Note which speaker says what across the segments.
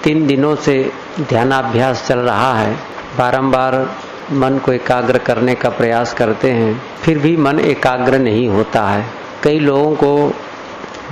Speaker 1: 3 दिनों से ध्यानाभ्यास चल रहा है। बारंबार मन को एकाग्र करने का प्रयास करते हैं, फिर भी मन एकाग्र नहीं होता है। कई लोगों को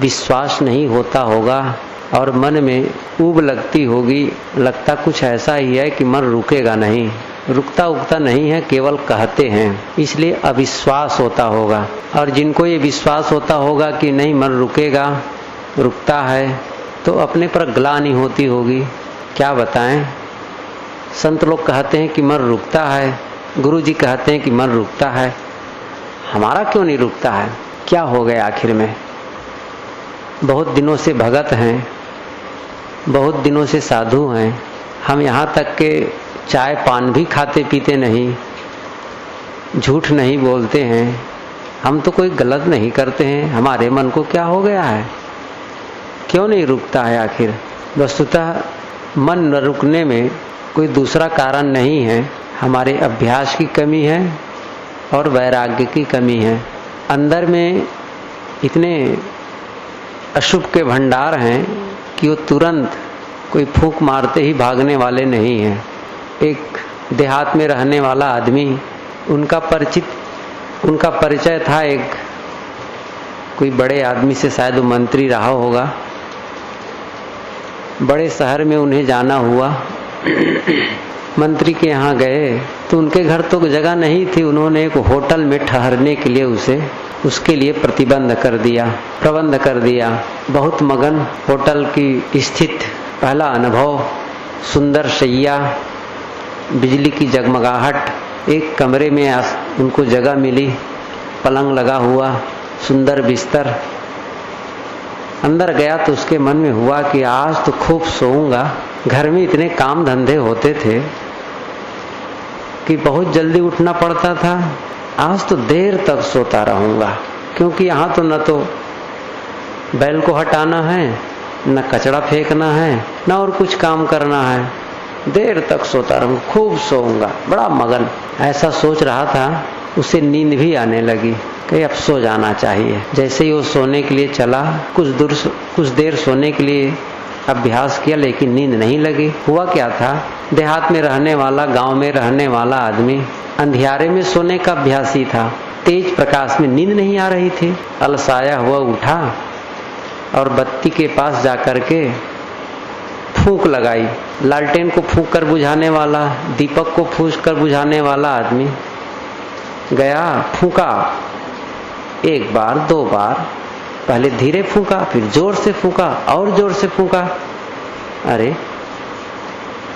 Speaker 1: विश्वास नहीं होता होगा और मन में ऊब लगती होगी, लगता कुछ ऐसा ही है कि मन रुकेगा नहीं। रुकता उगता नहीं है, केवल कहते हैं, इसलिए अविश्वास होता होगा। और जिनको ये विश्वास होता होगा कि नहीं मन रुकेगा, रुकता है, तो अपने पर ग्लानि होती होगी। क्या बताएं, संत लोग कहते हैं कि मन रुकता है, गुरु जी कहते हैं कि मन रुकता है, हमारा क्यों नहीं रुकता है? क्या हो गया आखिर में? बहुत दिनों से भगत हैं, बहुत दिनों से साधु हैं, हम यहाँ तक के चाय पान भी खाते पीते नहीं, झूठ नहीं बोलते हैं, हम तो कोई गलत नहीं करते हैं, हमारे मन को क्या हो गया है? क्यों नहीं रुकता है आखिर? वस्तुतः मन न रुकने में कोई दूसरा कारण नहीं है, हमारे अभ्यास की कमी है और वैराग्य की कमी है। अंदर में इतने अशुभ के भंडार हैं कि वो तुरंत कोई फूंक मारते ही भागने वाले नहीं हैं। एक देहात में रहने वाला आदमी, उनका परिचय था एक कोई बड़े आदमी से, शायद वो मंत्री रहा होगा। बड़े शहर में उन्हें जाना हुआ, मंत्री के यहाँ गए तो उनके घर तो जगह नहीं थी। उन्होंने एक होटल में ठहरने के लिए उसके लिए प्रबंध कर दिया। बहुत मगन, होटल की स्थित पहला अनुभव, सुंदर शैया, बिजली की जगमगाहट, एक कमरे में उनको जगह मिली, पलंग लगा हुआ, सुंदर बिस्तर। अंदर गया तो उसके मन में हुआ कि आज तो खूब सोऊंगा। घर में इतने काम धंधे होते थे कि बहुत जल्दी उठना पड़ता था, आज तो देर तक सोता रहूंगा, क्योंकि यहाँ तो न तो बैल को हटाना है, न कचरा फेंकना है, न और कुछ काम करना है, देर तक सोता रहूंगा, खूब सोऊंगा, बड़ा मगन। ऐसा सोच रहा था, उसे नींद भी आने लगी कि अब सो जाना चाहिए। जैसे ही वो सोने के लिए चला, कुछ देर सोने के लिए अभ्यास किया, लेकिन नींद नहीं लगी। हुआ क्या था, देहात में रहने वाला, गांव में रहने वाला आदमी अंधियारे में सोने का अभ्यासी था। तेज प्रकाश में नींद नहीं आ रही थी। अलसाया हुआ उठा और बत्ती के पास जाकर के फूंक लगाई। लालटेन को फूंक कर बुझाने वाला, दीपक को फूंक कर बुझाने वाला आदमी गया, फूंका, 1 बार 2 बार, पहले धीरे फूंका, फिर जोर से फूंका और जोर से फूंका। अरे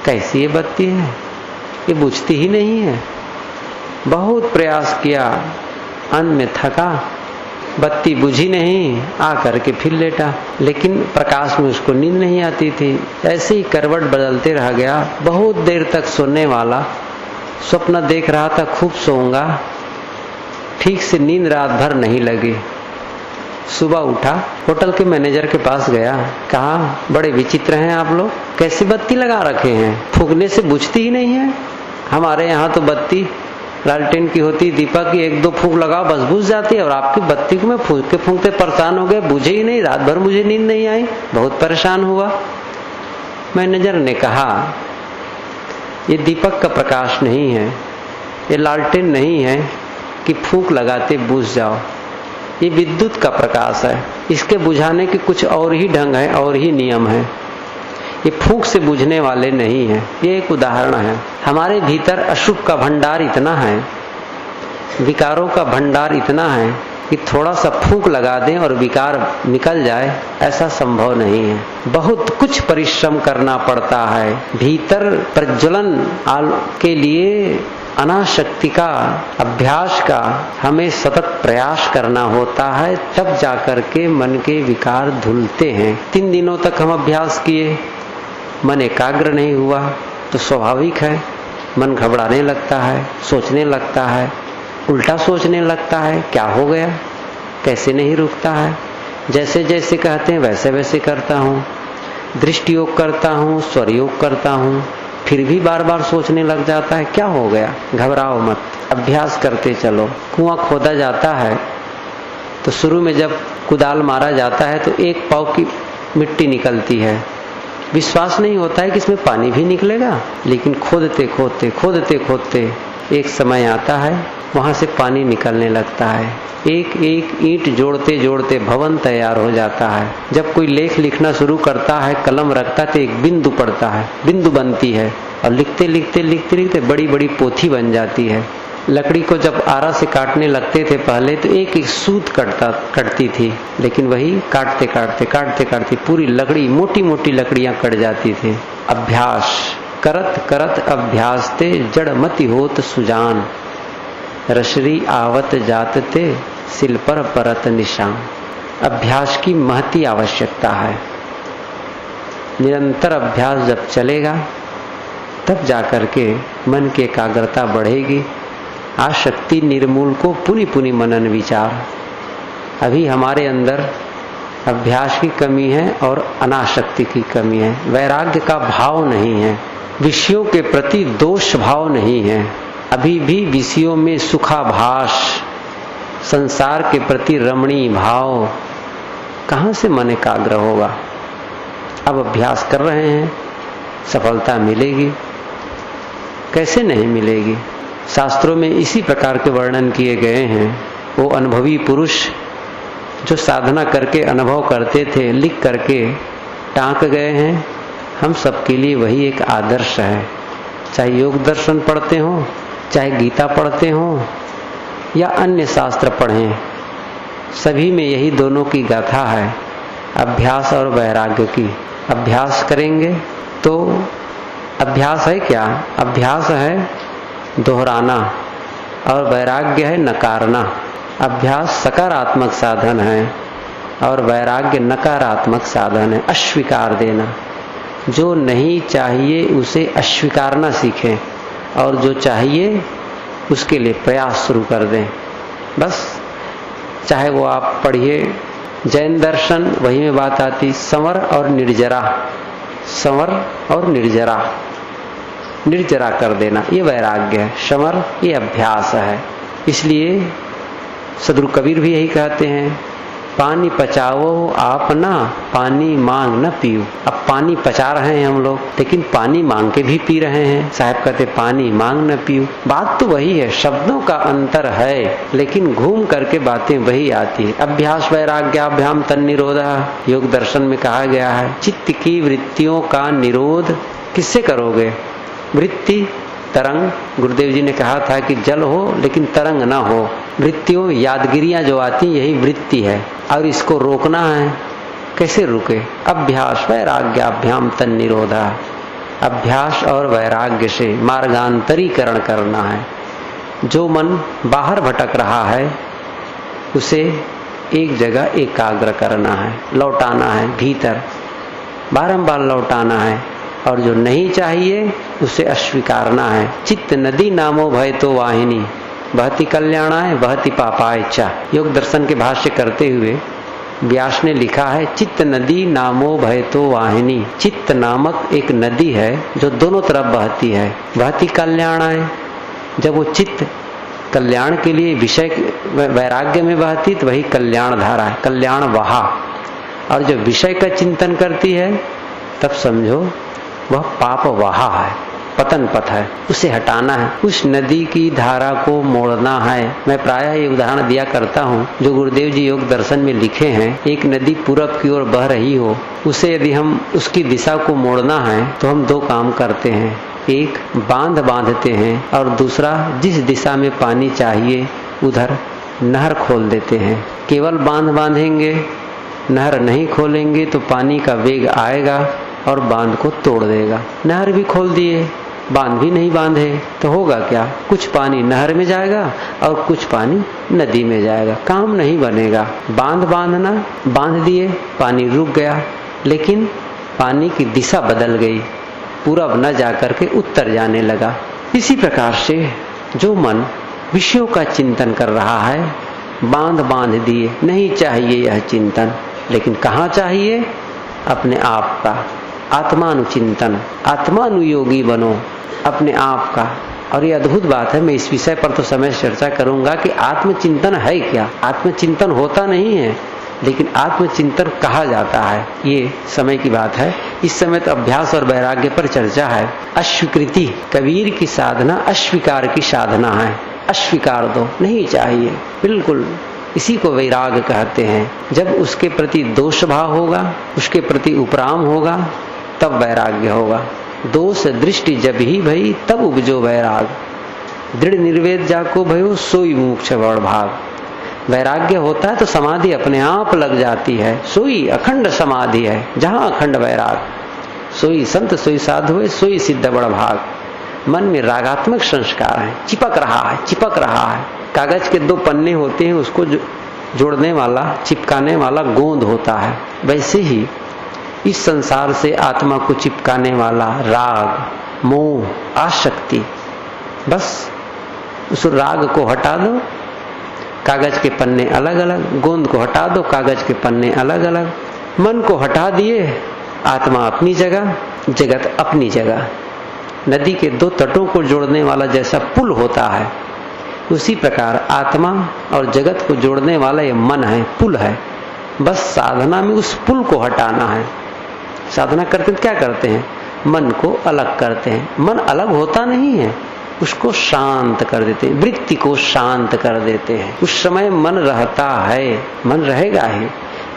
Speaker 1: कैसी ये बत्ती है, ये बुझती ही नहीं है। बहुत प्रयास किया, अंत में थका, बत्ती बुझी नहीं, आकर के फिर लेटा, लेकिन प्रकाश में उसको नींद नहीं आती थी। ऐसे ही करवट बदलते रह गया। बहुत देर तक सोने वाला, स्वप्न देख रहा था खूब सोऊंगा, ठीक से नींद रात भर नहीं लगी। सुबह उठा, होटल के मैनेजर के पास गया, कहा बड़े विचित्र हैं आप लोग, कैसी बत्ती लगा रखे हैं, फूंकने से बुझती ही नहीं है। हमारे यहाँ तो बत्ती लालटेन की होती, दीपक की 1-2 फूंक लगाओ बस बुझ जाती है, और आपकी बत्ती को मैं फूंकते परेशान हो गए, बुझे ही नहीं, रात भर मुझे नींद नहीं आई, बहुत परेशान हुआ। मैनेजर ने कहा ये दीपक का प्रकाश नहीं है, ये लालटेन नहीं है कि फूंक लगाते बुझ जाओ, ये विद्युत का प्रकाश है, इसके बुझाने के कुछ और ही ढंग है और ही नियम है, ये फूंक से बुझने वाले नहीं है। ये एक उदाहरण है। हमारे भीतर अशुभ का भंडार इतना है, विकारों का भंडार इतना है कि थोड़ा सा फूंक लगा दें और विकार निकल जाए, ऐसा संभव नहीं है। बहुत कुछ परिश्रम करना पड़ता है। भीतर प्रज्वलन के लिए अनाशक्ति का, अभ्यास का हमें सतत प्रयास करना होता है, तब जाकर के मन के विकार धुलते हैं। 3 दिनों तक हम अभ्यास किए, मन एकाग्र नहीं हुआ, तो स्वाभाविक है मन घबराने लगता है, सोचने लगता है, उल्टा सोचने लगता है, क्या हो गया, कैसे नहीं रुकता है। जैसे जैसे कहते हैं वैसे वैसे करता हूँ, दृष्टि योग करता हूँ, स्वर योग करता हूँ, फिर भी बार बार सोचने लग जाता है, क्या हो गया। घबराओ मत, अभ्यास करते चलो। कुआं खोदा जाता है तो शुरू में जब कुदाल मारा जाता है तो 1 पाव की मिट्टी निकलती है, विश्वास नहीं होता है कि इसमें पानी भी निकलेगा, लेकिन खोदते खोदते एक समय आता है वहां से पानी निकलने लगता है। एक एक ईंट जोड़ते जोड़ते भवन तैयार हो जाता है। जब कोई लेख लिखना शुरू करता है, कलम रखता है तो एक बिंदु पड़ता है, बिंदु बनती है और लिखते लिखते बड़ी बड़ी पोथी बन जाती है। लकड़ी को जब आरा से काटने लगते थे पहले तो एक एक सूत कटती थी, लेकिन वही काटते काटते पूरी लकड़ी, मोटी मोटी लकड़ियां कट जाती थी। अभ्यास करत करत अभ्यास ते जड़मति होत सुजान, रशरी आवत जात ते सिल पर परत निशान। अभ्यास की महती आवश्यकता है। निरंतर अभ्यास जब चलेगा तब जाकर के मन की एकाग्रता बढ़ेगी। आसक्ति निर्मूल को पुनि पुनि मनन विचार। अभी हमारे अंदर अभ्यास की कमी है और अनासक्ति की कमी है। वैराग्य का भाव नहीं है, विषयों के प्रति दोष भाव नहीं है। अभी भी विषयों में सुखाभास, संसार के प्रति रमणीय भाव, कहां से मन एकाग्र होगा। अब अभ्यास कर रहे हैं, सफलता मिलेगी, कैसे नहीं मिलेगी। शास्त्रों में इसी प्रकार के वर्णन किए गए हैं। वो अनुभवी पुरुष जो साधना करके अनुभव करते थे, लिख करके टांक गए हैं। हम सबके लिए वही एक आदर्श है। चाहे योग दर्शन पढ़ते हो, चाहे गीता पढ़ते हो या अन्य शास्त्र पढ़ें, सभी में यही दोनों की गाथा है, अभ्यास और वैराग्य की। अभ्यास करेंगे तो अभ्यास है क्या? अभ्यास है दोहराना और वैराग्य है नकारना। अभ्यास सकारात्मक साधन है और वैराग्य नकारात्मक साधन है, अस्वीकार देना। जो नहीं चाहिए उसे अस्वीकारना सीखें और जो चाहिए उसके लिए प्रयास शुरू कर दें। बस चाहे वो आप पढ़िए जैन दर्शन, वही में बात आती संवर और निर्जरा, संवर और निर्जरा, निर्जरा कर देना, ये वैराग्य है। समर ये अभ्यास है। इसलिए सदगुरु कबीर भी यही कहते हैं, पानी पचाओ आप ना, पानी मांग न पियो। अब पानी पचा रहे हैं हम लोग, लेकिन पानी मांग के भी पी रहे हैं। साहब कहते पानी मांग न पियो। बात तो वही है, शब्दों का अंतर है, लेकिन घूम करके बातें वही आती है। अभ्यास वैराग्याभ्याम तन निरोधः, योग दर्शन में कहा गया है। चित्त की वृत्तियों का निरोध किससे करोगे? वृत्ति तरंग, गुरुदेव जी ने कहा था कि जल हो लेकिन तरंग ना हो। वृत्तियों, यादगिरियां जो आती यही वृत्ति है और इसको रोकना है। कैसे रुके? अभ्यास वैराग्याभ्याम तन निरोधा। अभ्यास और वैराग्य से मार्गांतरीकरण करना है। जो मन बाहर भटक रहा है उसे एक जगह एकाग्र करना है, लौटाना है भीतर, बारंबार लौटाना है। और जो नहीं चाहिए उसे अस्वीकारना है। चित्त नदी नामो भय तो वाहिनी, बहती कल्याणाय बहती पापाय चा। योग दर्शन के भाष्य करते हुए व्यास ने लिखा है, चित्त नदी नामो भय तो वाहिनी। चित्त नामक एक नदी है जो दोनों तरफ बहती है। बहती कल्याणाय, जब वो चित्त कल्याण के लिए विषय वैराग्य में बहती तो वही कल्याण धारा है, कल्याण वहा। और जो विषय का चिंतन करती है तब समझो वह पाप वहा है, पतन पथ है, उसे हटाना है। उस नदी की धारा को मोड़ना है। मैं प्रायः ये उदाहरण दिया करता हूँ जो गुरुदेव जी योग दर्शन में लिखे हैं। एक नदी पूरब की ओर बह रही हो, उसे यदि हम उसकी दिशा को मोड़ना है तो हम दो काम करते हैं। एक बांध बांधते हैं और दूसरा जिस दिशा में पानी चाहिए उधर नहर खोल देते हैं। केवल बांध बांधेंगे, नहर नहीं खोलेंगे तो पानी का वेग आएगा और बांध को तोड़ देगा। नहर भी खोल दिए, बांध भी नहीं बांधे तो होगा क्या? कुछ पानी नहर में जाएगा और कुछ पानी नदी में जाएगा, काम नहीं बनेगा। बांध बांधना, बांध दिए, पानी रुक गया, लेकिन पानी की दिशा बदल गई, पूरब न जाकर के उत्तर जाने लगा। इसी प्रकार से जो मन विषयों का चिंतन कर रहा है, बांध दिए, नहीं चाहिए यह चिंतन, लेकिन कहाँ चाहिए? अपने आप का आत्मानुचिंतन, आत्मानुयोगी बनो अपने आप का। और ये अद्भुत बात है, मैं इस विषय पर तो समय चर्चा करूंगा कि आत्मचिंतन है क्या। आत्मचिंतन होता नहीं है, लेकिन आत्मचिंतन कहा जाता है। ये समय की बात है। इस समय तो अभ्यास और वैराग्य पर चर्चा है। अस्वीकृति, कबीर की साधना अस्वीकार की साधना है। अस्वीकार दो, नहीं चाहिए, बिल्कुल। इसी को वैराग कहते हैं। जब उसके प्रति दोष भाव होगा, उसके प्रति उपराम होगा, तब वैराग्य होगा। दोष दृष्टि जब ही भई, तब उपजो वैराग। दृढ़ निर्वेद जाको भयो, सोई मोक्ष बड़ भाग। वैराग्य होता है तो समाधि अपने आप लग जाती है। सोई अखंड समाधि है। जहां अखंड वैराग, सोई संत सोई साधु है, सोई सिद्ध बड़ भाग। मन में रागात्मक संस्कार है, चिपक रहा है, चिपक रहा है। कागज के 2 पन्ने होते हैं, उसको जोड़ने वाला, चिपकाने वाला गोंद होता है। वैसे ही इस संसार से आत्मा को चिपकाने वाला राग, मोह, आसक्ति, बस उस राग को हटा दो, कागज के पन्ने अलग अलग, गोंद को हटा दो, कागज के पन्ने अलग अलग। मन को हटा दिए, आत्मा अपनी जगह, जगत अपनी जगह। नदी के 2 तटों को जोड़ने वाला जैसा पुल होता है, उसी प्रकार आत्मा और जगत को जोड़ने वाला ये मन है, पुल है। बस साधना में उस पुल को हटाना है। साधना करते क्या करते हैं? मन को अलग करते हैं। मन अलग होता नहीं है, उसको शांत कर देते हैं, वृत्ति को शांत कर देते हैं। उस समय मन रहता है, मन रहेगा ही,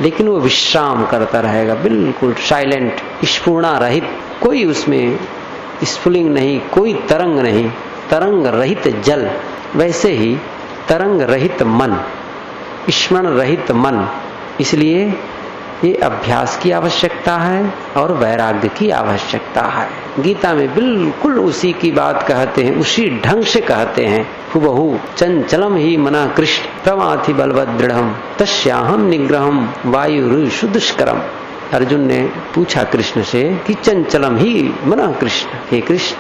Speaker 1: लेकिन वो विश्राम करता रहेगा, बिल्कुल साइलेंट, स्फुरणा रहित। कोई उसमें स्फुलिंग नहीं, कोई तरंग नहीं, तरंग रहित जल। वैसे ही तरंग रहित मन, स्मरण रहित मन। इसलिए ये अभ्यास की आवश्यकता है और वैराग्य की आवश्यकता है। गीता में बिल्कुल उसी की बात कहते हैं, उसी ढंग से कहते हैं। हुबहू चंचलम ही मना कृष्ण प्रमाथि बलवद दृढ़म तस्याहम निग्रहम वायुरुषु दुष्करम। अर्जुन ने पूछा कृष्ण से कि चंचलम ही मना कृष्ण, हे कृष्ण,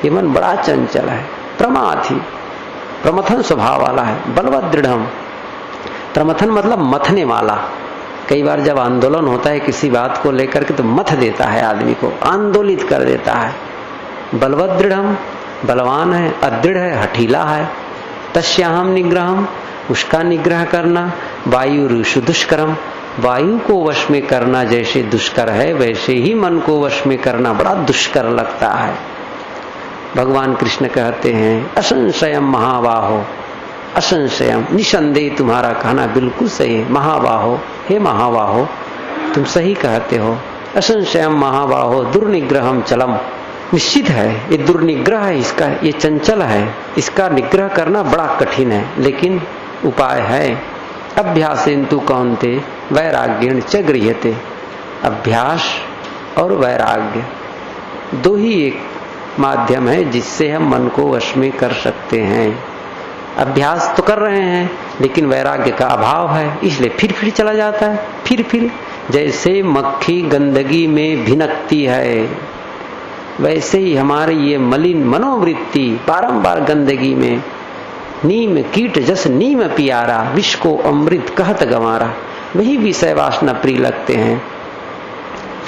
Speaker 1: ये मन बड़ा चंचल है, प्रमाथि, प्रमथन स्वभाव वाला है, बलवद दृढ़म। प्रमथन मतलब मथने वाला। कई बार जब आंदोलन होता है किसी बात को लेकर के, तो मथ देता है, आदमी को आंदोलित कर देता है। बलवद दृढ़म, बलवान है, अदृढ़ है, हठीला है। तस्याहम निग्रहम, उसका निग्रह करना। वायुरुषु दुष्करम, वायु को वश में करना जैसे दुष्कर है, वैसे ही मन को वश में करना बड़ा दुष्कर लगता है। भगवान कृष्ण कहते हैं असंशयम महाबाहो, असंशयम, निसंदेह तुम्हारा कहना बिल्कुल सही है। महाबाहो, हे महाबाहो, तुम सही कहते हो। असंशयम महाबाहो दुर्निग्रहम चलम, निश्चित है ये दुर्निग्रह है, इसका ये चंचल है, इसका निग्रह करना बड़ा कठिन है, लेकिन उपाय है। अभ्यासेन्तु कौन्ते वैराग्येण च गृह्यते। अभ्यास और वैराग्य 2 ही एक माध्यम है जिससे हम मन को वश में कर सकते हैं। अभ्यास तो कर रहे हैं, लेकिन वैराग्य का अभाव है, इसलिए फिर चला जाता है। फिर जैसे मक्खी गंदगी में भिनकती है, वैसे ही हमारी ये मलिन मनोवृत्ति बारंबार गंदगी में। नीम कीट जस नीम पियारा, विष को अमृत कहत गंवारा। वही विषय वासना प्रिय लगते हैं।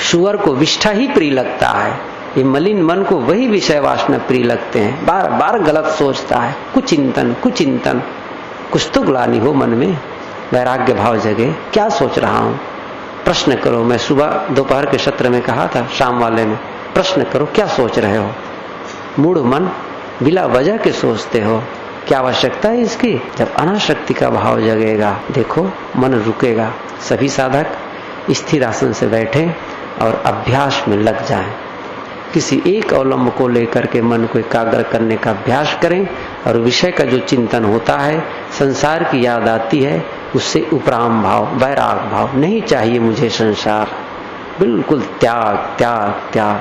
Speaker 1: सुअर को विष्ठा ही प्रिय लगता है, ये मलिन मन को वही विषय वासना प्रिय लगते हैं। बार बार गलत सोचता है, कुचिंतन, कुछ तो ग्लानि हो मन में, वैराग्य भाव जगे। क्या सोच रहा हूं? प्रश्न करो। मैं सुबह दोपहर के सत्र में कहा था, शाम वाले में, प्रश्न करो क्या सोच रहे हो। मूढ़ मन बिला वजह के सोचते हो, क्या आवश्यकता है इसकी? जब अनासक्ति का भाव जगेगा, देखो मन रुकेगा। सभी साधक स्थिर आसन से बैठे और अभ्यास में लग जाएं। किसी एक अवलंब को लेकर के मन को एकाग्र करने का अभ्यास करें, और विषय का जो चिंतन होता है, संसार की याद आती है, उससे उपराम भाव, वैराग भाव, नहीं चाहिए मुझे संसार, बिल्कुल त्याग त्याग त्याग।